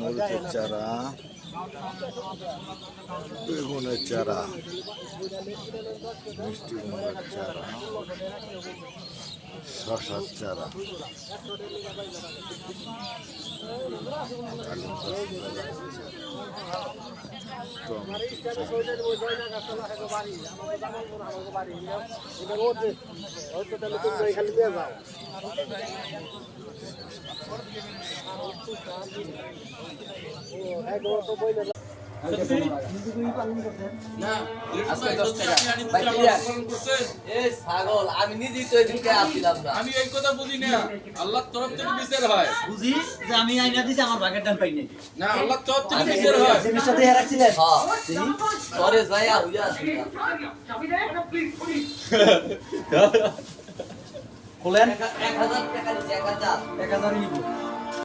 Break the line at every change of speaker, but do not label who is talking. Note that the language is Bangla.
মরিচের চারা, বেগুনের চারা, মিষ্টি কুমড়ার চারা, শশার চারা, আলু
আমি নিজেই তো এদিকে আসছিলাম না।
আমি এই কথা বুঝি না, আল্লাহর তরফ থেকে বিচার হয়।
বুঝি যে আমি আইনা দিছি আমার ভাগের দাম পাই নাই।
না, আল্লাহর তরফ থেকে বিচার হয়।
জিনিসটা দিয়ে রাখছিলেন
পরে যাইয়া হইয়া আসছিলাম।
খোলেন
1000 টাকা দিচ্ছে, 1000
1000 নিব।